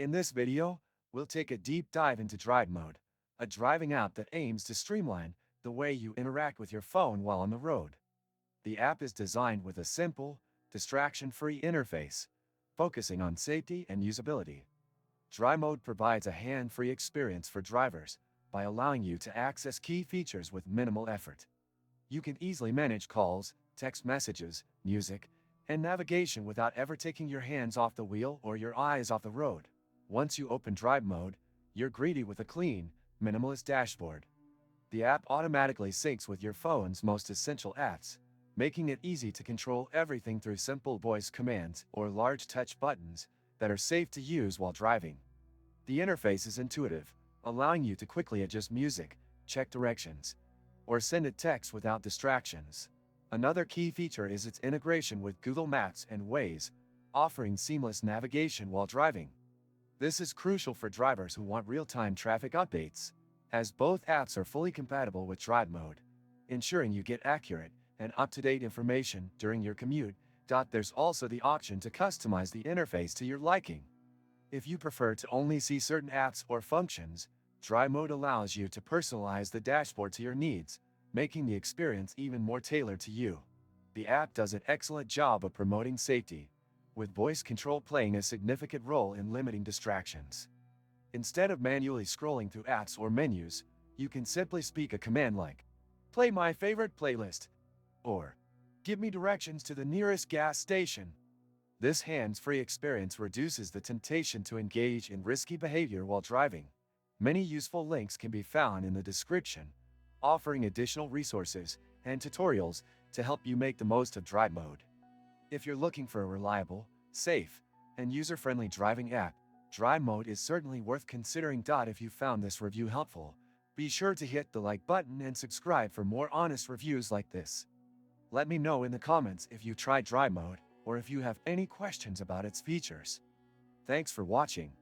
In this video, we'll take a deep dive into Drivemode, a driving app that aims to streamline the way you interact with your phone while on the road. The app is designed with a simple, distraction-free interface, focusing on safety and usability. Drivemode provides a hand-free experience for drivers by allowing you to access key features with minimal effort. You can easily manage calls, text messages, music, and navigation without ever taking your hands off the wheel or your eyes off the road. Once you open Drivemode, you're greeted with a clean, minimalist dashboard. The app automatically syncs with your phone's most essential apps, making it easy to control everything through simple voice commands or large touch buttons that are safe to use while driving. The interface is intuitive, allowing you to quickly adjust music, check directions, or send a text without distractions. Another key feature is its integration with Google Maps and Waze, offering seamless navigation while driving. This is crucial for drivers who want real-time traffic updates, as both apps are fully compatible with Drivemode, ensuring you get accurate and up-to-date information during your commute. There's also the option to customize the interface to your liking. If you prefer to only see certain apps or functions, Drivemode allows you to personalize the dashboard to your needs, making the experience even more tailored to you. The app does an excellent job of promoting safety, with voice control playing a significant role in limiting distractions. Instead of manually scrolling through apps or menus, you can simply speak a command like, "Play my favorite playlist," or "Give me directions to the nearest gas station." This hands-free experience reduces the temptation to engage in risky behavior while driving. Many useful links can be found in the description, offering additional resources and tutorials to help you make the most of Drivemode. If you're looking for a reliable, safe, and user-friendly driving app, Drivemode is certainly worth considering. If you found this review helpful, be sure to hit the like button and subscribe for more honest reviews like this. Let me know in the comments if you tried Drivemode or if you have any questions about its features. Thanks for watching.